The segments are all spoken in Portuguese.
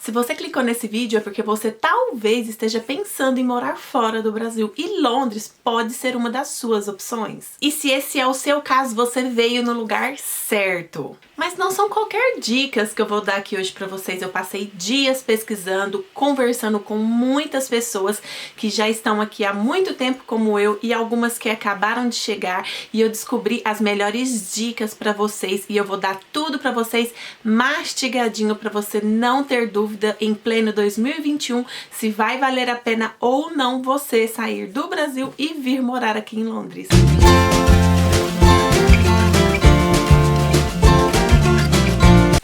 Se você clicou nesse vídeo é porque você talvez esteja pensando em morar fora do Brasil e Londres pode ser uma das suas opções. E se esse é o seu caso, você veio no lugar certo. Mas não são qualquer dicas que eu vou dar aqui hoje pra vocês. Eu passei dias pesquisando, conversando com muitas pessoas que já estão aqui há muito tempo como eu e algumas que acabaram de chegar, e eu descobri as melhores dicas pra vocês e eu vou dar tudo pra vocês mastigadinho pra você não ter dúvida em pleno 2021 se vai valer a pena ou não você sair do Brasil e vir morar aqui em Londres.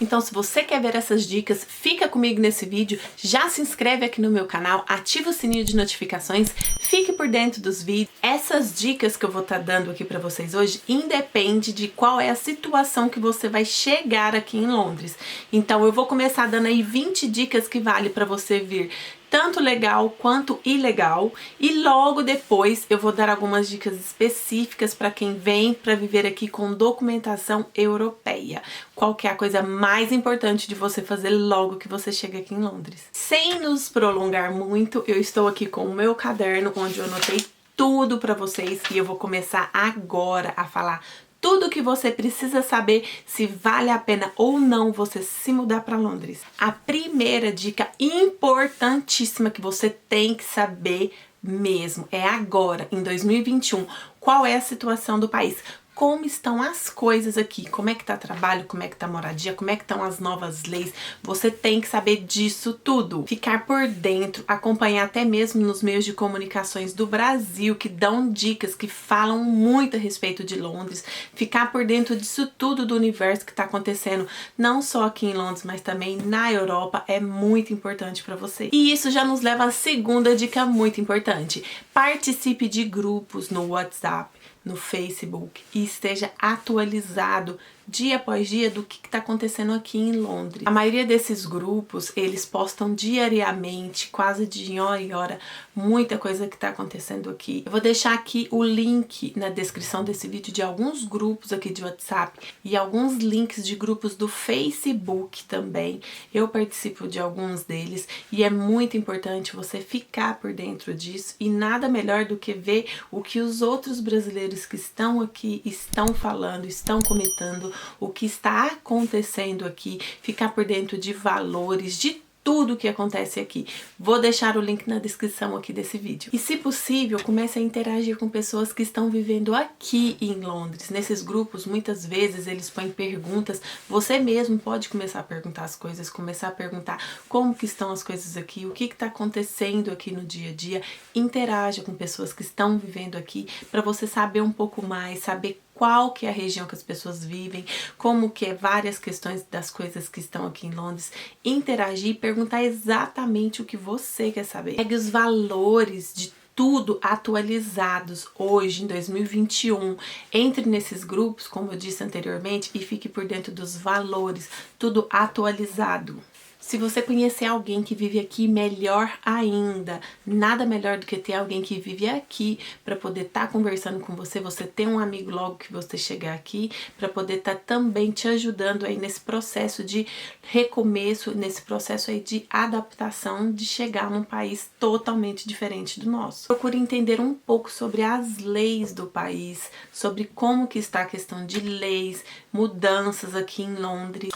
Então, se você quer ver essas dicas, fica comigo nesse vídeo, já se inscreve aqui no meu canal, ativa o sininho de notificações, fique por dentro dos vídeos. Essas dicas que eu vou estar dando aqui para vocês hoje independe de qual é a situação que você vai chegar aqui em Londres. Então, eu vou começar dando aí 20 dicas que vale para você vir tanto legal quanto ilegal, e logo depois eu vou dar algumas dicas específicas para quem vem para viver aqui com documentação europeia. Qual que é a coisa mais importante de você fazer logo que você chega aqui em Londres? Sem nos prolongar muito, eu estou aqui com o meu caderno onde eu anotei tudo para vocês e eu vou começar agora a falar tudo o que você precisa saber se vale a pena ou não você se mudar para Londres. A primeira dica importantíssima que você tem que saber mesmo é agora, em 2021, qual é a situação do país. Como estão as coisas aqui, como é que tá trabalho, como é que tá moradia, como é que estão as novas leis, você tem que saber disso tudo. Ficar por dentro, acompanhar até mesmo nos meios de comunicações do Brasil, que dão dicas, que falam muito a respeito de Londres, ficar por dentro disso tudo do universo que tá acontecendo, não só aqui em Londres, mas também na Europa, é muito importante para você. E isso já nos leva à segunda dica muito importante. Participe de grupos no WhatsApp, no Facebook, e esteja atualizado dia após dia do que está acontecendo aqui em Londres. A maioria desses grupos, eles postam diariamente, quase de hora em hora, muita coisa que está acontecendo aqui. Eu vou deixar aqui o link na descrição desse vídeo de alguns grupos aqui de WhatsApp e alguns links de grupos do Facebook também. Eu participo de alguns deles e é muito importante você ficar por dentro disso, e nada melhor do que ver o que os outros brasileiros que estão aqui estão falando, estão comentando, o que está acontecendo aqui, ficar por dentro de valores, de tudo que acontece aqui. Vou deixar o link na descrição aqui desse vídeo. E se possível, comece a interagir com pessoas que estão vivendo aqui em Londres. Nesses grupos, muitas vezes, eles põem perguntas. Você mesmo pode começar a perguntar as coisas, começar a perguntar como que estão as coisas aqui, o que está acontecendo aqui no dia a dia. Interaja com pessoas que estão vivendo aqui para você saber um pouco mais, saber qual que é a região que as pessoas vivem, como que é várias questões das coisas que estão aqui em Londres, interagir e perguntar exatamente o que você quer saber. Pegue os valores de tudo atualizados hoje, em 2021. Entre nesses grupos, como eu disse anteriormente, e fique por dentro dos valores, tudo atualizado. Se você conhecer alguém que vive aqui, melhor ainda. Nada melhor do que ter alguém que vive aqui para poder estar conversando com você. Você ter um amigo logo que você chegar aqui, para poder estar também te ajudando aí nesse processo de recomeço, nesse processo aí de adaptação, de chegar num país totalmente diferente do nosso. Procure entender um pouco sobre as leis do país, sobre como que está a questão de leis, mudanças aqui em Londres.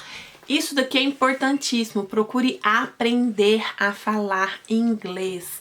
Isso daqui é importantíssimo, procure aprender a falar inglês.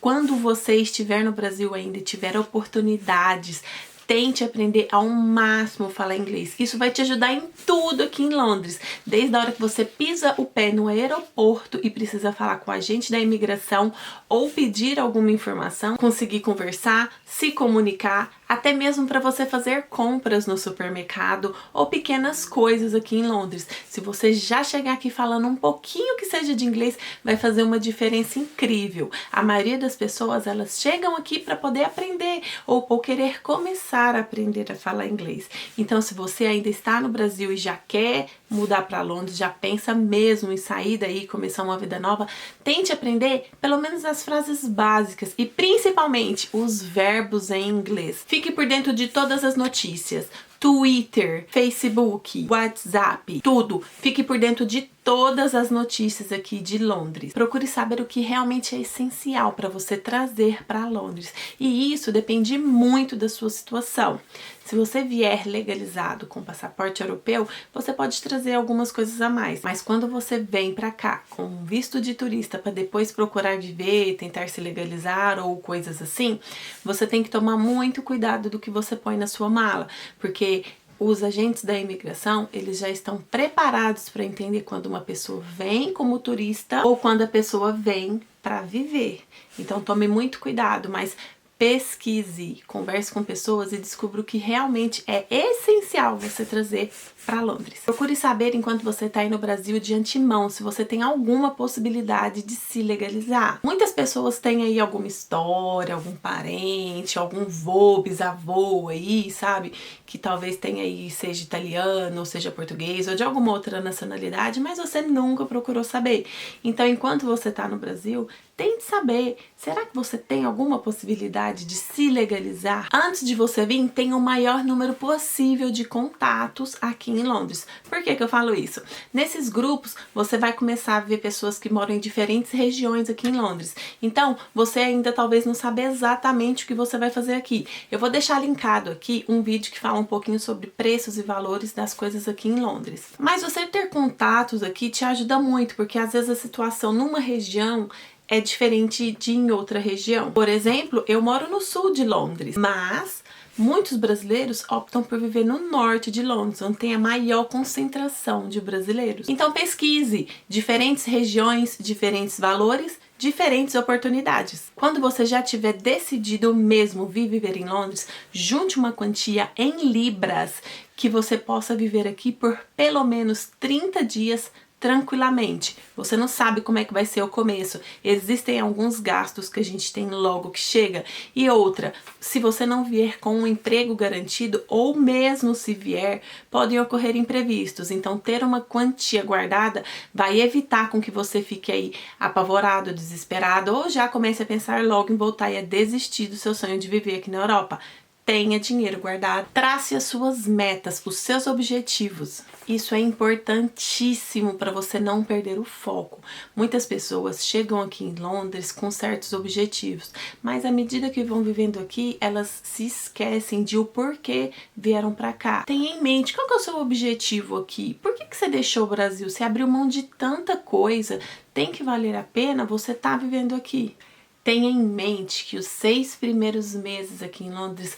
Quando você estiver no Brasil ainda e tiver oportunidades, tente aprender ao máximo a falar inglês. Isso vai te ajudar em tudo aqui em Londres. Desde a hora que você pisa o pé no aeroporto e precisa falar com o agente da imigração ou pedir alguma informação, conseguir conversar, se comunicar, até mesmo para você fazer compras no supermercado ou pequenas coisas aqui em Londres. Se você já chegar aqui falando um pouquinho que seja de inglês, vai fazer uma diferença incrível. A maioria das pessoas, elas chegam aqui para poder aprender ou querer começar a aprender a falar inglês. Então, se você ainda está no Brasil e já quer mudar para Londres, já pensa mesmo em sair daí e começar uma vida nova, tente aprender pelo menos as frases básicas e principalmente os verbos em inglês. Fique por dentro de todas as notícias. Twitter, Facebook, WhatsApp, tudo. Fique por dentro de todas as notícias aqui de Londres. Procure saber o que realmente é essencial para você trazer para Londres. E isso depende muito da sua situação. Se você vier legalizado com passaporte europeu, você pode trazer algumas coisas a mais. Mas quando você vem para cá com um visto de turista para depois procurar viver, tentar se legalizar ou coisas assim, você tem que tomar muito cuidado do que você põe na sua mala, porque os agentes da imigração, eles já estão preparados para entender quando uma pessoa vem como turista ou quando a pessoa vem para viver. Então tome muito cuidado, mas pesquise, converse com pessoas e descubra o que realmente é essencial você trazer para Londres. Procure saber, enquanto você está aí no Brasil, de antemão, se você tem alguma possibilidade de se legalizar. Muitas pessoas têm aí alguma história, algum parente, algum vô, bisavô aí, sabe? Que talvez tenha aí, seja italiano, ou seja português, ou de alguma outra nacionalidade, mas você nunca procurou saber. Então, enquanto você está no Brasil, tente saber, será que você tem alguma possibilidade de se legalizar? Antes de você vir, tenha o maior número possível de contatos aqui em Londres. Por que que eu falo isso? Nesses grupos, você vai começar a ver pessoas que moram em diferentes regiões aqui em Londres. Então, você ainda talvez não sabe exatamente o que você vai fazer aqui. Eu vou deixar linkado aqui um vídeo que fala um pouquinho sobre preços e valores das coisas aqui em Londres. Mas você ter contatos aqui te ajuda muito, porque às vezes a situação numa região é diferente de em outra região. Por exemplo, eu moro no sul de Londres, mas muitos brasileiros optam por viver no norte de Londres, onde tem a maior concentração de brasileiros. Então pesquise diferentes regiões, diferentes valores, diferentes oportunidades. Quando você já tiver decidido mesmo vir viver em Londres, junte uma quantia em libras que você possa viver aqui por pelo menos 30 dias tranquilamente. Você não sabe como é que vai ser o começo. Existem alguns gastos que a gente tem logo que chega. E outra, se você não vier com um emprego garantido, ou mesmo se vier, podem ocorrer imprevistos. Então, ter uma quantia guardada vai evitar com que você fique aí apavorado, desesperado, ou já comece a pensar logo em voltar e a desistir do seu sonho de viver aqui na Europa. Tenha dinheiro guardado, trace as suas metas, os seus objetivos. Isso é importantíssimo para você não perder o foco. Muitas pessoas chegam aqui em Londres com certos objetivos, mas à medida que vão vivendo aqui, elas se esquecem de o porquê vieram para cá. Tenha em mente, qual que é o seu objetivo aqui? Por que que você deixou o Brasil? Você abriu mão de tanta coisa, tem que valer a pena você estar vivendo aqui. Tenha em mente que os 6 primeiros meses aqui em Londres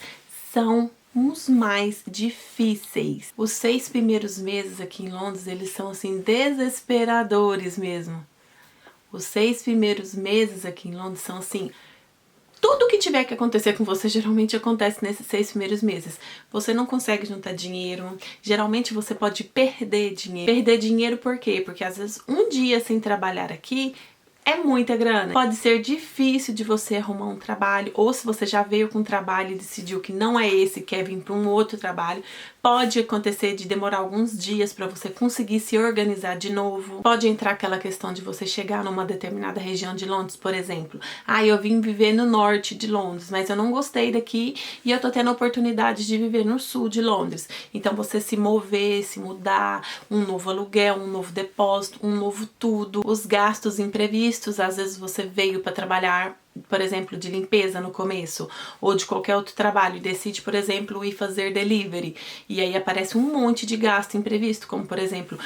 são os mais difíceis. Os 6 primeiros meses aqui em Londres, eles são assim desesperadores mesmo. Os 6 primeiros meses aqui em Londres são assim, tudo que tiver que acontecer com você geralmente acontece nesses 6 primeiros meses. Você não consegue juntar dinheiro, geralmente você pode perder dinheiro. Perder dinheiro por quê? Porque às vezes um dia sem trabalhar aqui é muita grana. Pode ser difícil de você arrumar um trabalho, ou se você já veio com um trabalho e decidiu que não é esse, quer vir para um outro trabalho, pode acontecer de demorar alguns dias para você conseguir se organizar de novo. Pode entrar aquela questão de você chegar numa determinada região de Londres, por exemplo. Eu vim viver no norte de Londres, mas eu não gostei daqui e eu tô tendo a oportunidade de viver no sul de Londres. Então você se mover, se mudar, um novo aluguel, um novo depósito, um novo tudo, os gastos imprevistos. Às vezes você veio para trabalhar, por exemplo, de limpeza no começo, ou de qualquer outro trabalho, e decide, por exemplo, ir fazer delivery, e aí aparece um monte de gasto imprevisto, como por exemplo,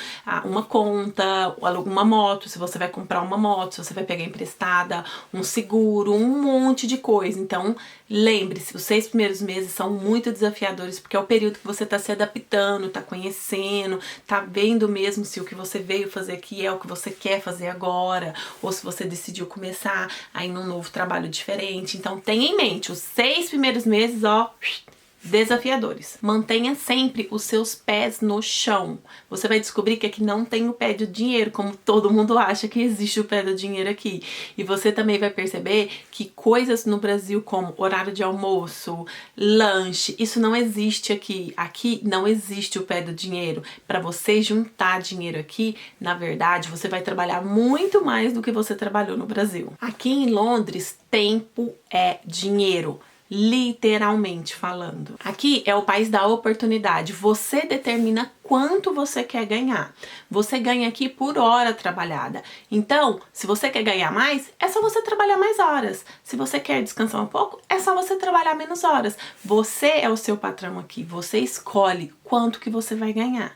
uma conta, uma moto, se você vai comprar uma moto, se você vai pegar emprestada, um seguro, um monte de coisa. Então lembre-se, os 6 primeiros meses são muito desafiadores, porque é o período que você está se adaptando, está conhecendo, está vendo mesmo se o que você veio fazer aqui é o que você quer fazer agora, ou se você decidiu começar aí num novo trabalho diferente. Então tenha em mente, os 6 primeiros meses, desafiadores. Mantenha sempre os seus pés no chão. Você vai descobrir que aqui não tem o pé do dinheiro, como todo mundo acha que existe o pé do dinheiro aqui. E você também vai perceber que coisas no Brasil como horário de almoço, lanche, isso não existe aqui. Aqui não existe o pé do dinheiro. Para você juntar dinheiro aqui, na verdade, você vai trabalhar muito mais do que você trabalhou no Brasil. Aqui em Londres, tempo é dinheiro. literalmente falando. Aqui é o país da oportunidade. Você determina quanto você quer ganhar. Você ganha aqui por hora trabalhada. Então, se você quer ganhar mais, é só você trabalhar mais horas. Se você quer descansar um pouco, é só você trabalhar menos horas. Você é o seu patrão aqui. Você escolhe quanto que você vai ganhar.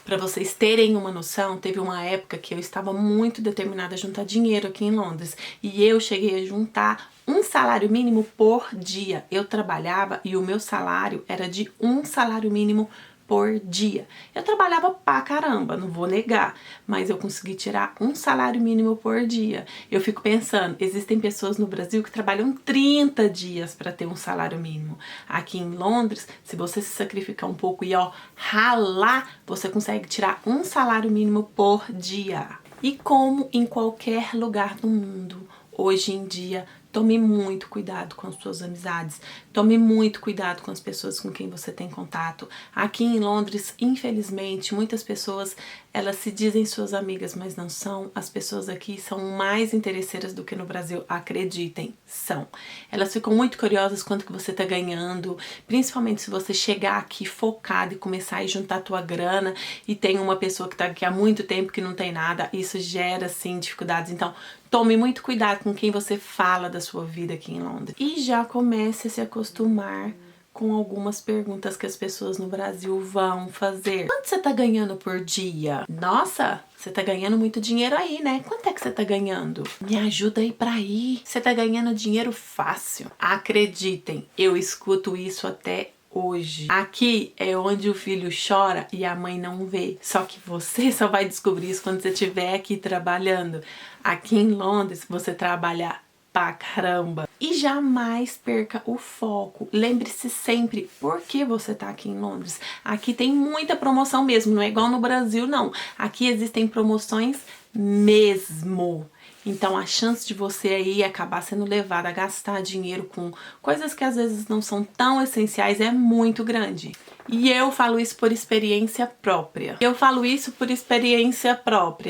Para vocês terem uma noção, teve uma época que eu estava muito determinada a juntar dinheiro aqui em Londres. E eu cheguei a juntar um salário mínimo por dia. Eu trabalhava e o meu salário era de um salário mínimo por dia. Eu trabalhava pra caramba, não vou negar, mas eu consegui tirar um salário mínimo por dia. Eu fico pensando, existem pessoas no Brasil que trabalham 30 dias para ter um salário mínimo. Aqui em Londres, se você se sacrificar um pouco e ralar, você consegue tirar um salário mínimo por dia. E como em qualquer lugar do mundo, hoje em dia, tome muito cuidado com as suas amizades, tome muito cuidado com as pessoas com quem você tem contato. Aqui em Londres, infelizmente, muitas pessoas, elas se dizem suas amigas, mas não são. As pessoas aqui são mais interesseiras do que no Brasil, acreditem, são. Elas ficam muito curiosas quanto que você tá ganhando, principalmente se você chegar aqui focado e começar a juntar a tua grana e tem uma pessoa que tá aqui há muito tempo que não tem nada, isso gera, sim, dificuldades. Então, tome muito cuidado com quem você fala da sua vida aqui em Londres. E já comece a se acostumar com algumas perguntas que as pessoas no Brasil vão fazer. Quanto você tá ganhando por dia? Nossa, você tá ganhando muito dinheiro aí, né? Quanto é que você tá ganhando? Me ajuda aí pra ir. Você tá ganhando dinheiro fácil. Acreditem, eu escuto isso até hoje. Aqui é onde o filho chora e a mãe não vê. Só que você só vai descobrir isso quando você estiver aqui trabalhando. Aqui em Londres, você trabalha pra caramba. E jamais perca o foco. Lembre-se sempre por que você tá aqui em Londres. Aqui tem muita promoção mesmo, não é igual no Brasil, não. Aqui existem promoções mesmo. Então a chance de você aí acabar sendo levada a gastar dinheiro com coisas que às vezes não são tão essenciais é muito grande. E eu falo isso por experiência própria.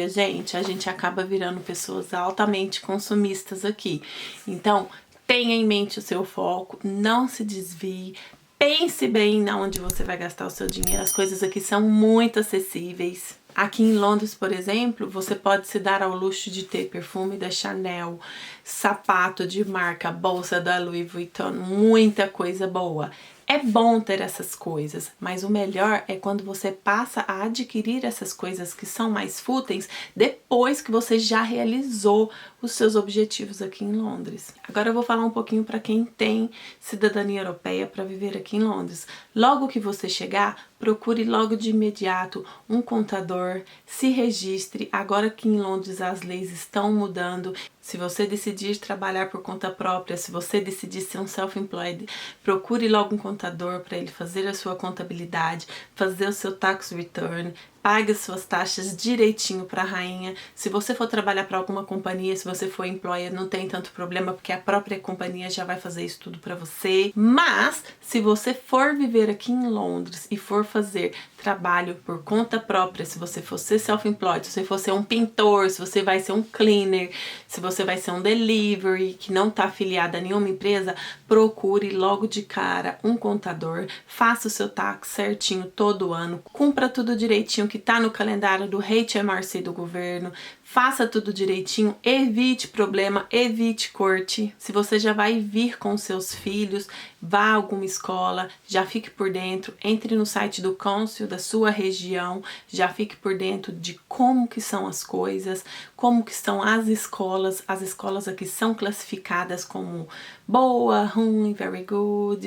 Gente. A gente acaba virando pessoas altamente consumistas aqui. Então, tenha em mente o seu foco, não se desvie. Pense bem na onde você vai gastar o seu dinheiro. As coisas aqui são muito acessíveis. Aqui em Londres, por exemplo, você pode se dar ao luxo de ter perfume da Chanel, sapato de marca, bolsa da Louis Vuitton, muita coisa boa. É bom ter essas coisas, mas o melhor é quando você passa a adquirir essas coisas que são mais fúteis depois que você já realizou os seus objetivos aqui em Londres. Agora eu vou falar um pouquinho para quem tem cidadania europeia para viver aqui em Londres. Logo que você chegar, procure logo de imediato um contador, se registre. Agora que em Londres as leis estão mudando, se você decidir trabalhar por conta própria, se você decidir ser um self-employed, procure logo um contador para ele fazer a sua contabilidade, fazer o seu tax return, pague as suas taxas direitinho para a rainha. Se você for trabalhar para alguma companhia, se você for employer, não tem tanto problema, porque a própria companhia já vai fazer isso tudo para você. Mas, se você for viver aqui em Londres e for fazer trabalho por conta própria, se você for ser self-employed, se você for ser um pintor, se você vai ser um cleaner, se você vai ser um delivery, que não está afiliado a nenhuma empresa, procure logo de cara um contador, faça o seu tax certinho todo ano, cumpra tudo direitinho que tá no calendário do HMRC do governo, faça tudo direitinho, evite problema, evite corte. Se você já vai vir com seus filhos, vá a alguma escola, já fique por dentro, entre no site do Council da sua região, já fique por dentro de como que são as coisas, como que estão as escolas aqui são classificadas como boa, ruim, very good,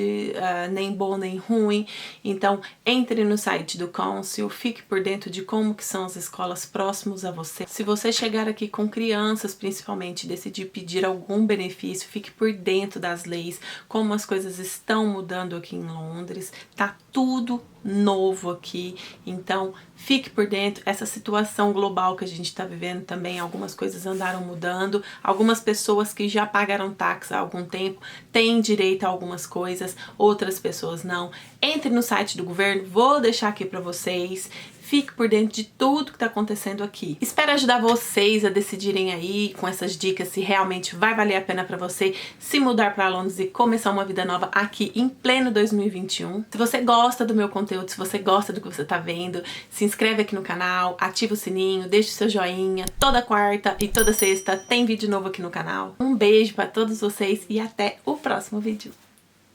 nem bom nem ruim. Então, entre no site do Council, fique por dentro de como que são as escolas próximas a você. Se você chegar aqui com crianças, principalmente, decidir pedir algum benefício, fique por dentro das leis, como as coisas estão mudando aqui em Londres, tá tudo novo aqui, então fique por dentro. Essa situação global que a gente está vivendo também, algumas coisas andaram mudando, algumas pessoas que já pagaram taxa há algum tempo têm direito a algumas coisas, outras pessoas não. Entre no site do governo, vou deixar aqui para vocês, fique por dentro de tudo que tá acontecendo aqui. Espero ajudar vocês a decidirem aí com essas dicas se realmente vai valer a pena pra você se mudar pra Londres e começar uma vida nova aqui em pleno 2021. Se você gosta do meu conteúdo, se você gosta do que você tá vendo, se inscreve aqui no canal, ativa o sininho, deixa o seu joinha. Toda quarta e toda sexta tem vídeo novo aqui no canal. Um beijo pra todos vocês e até o próximo vídeo.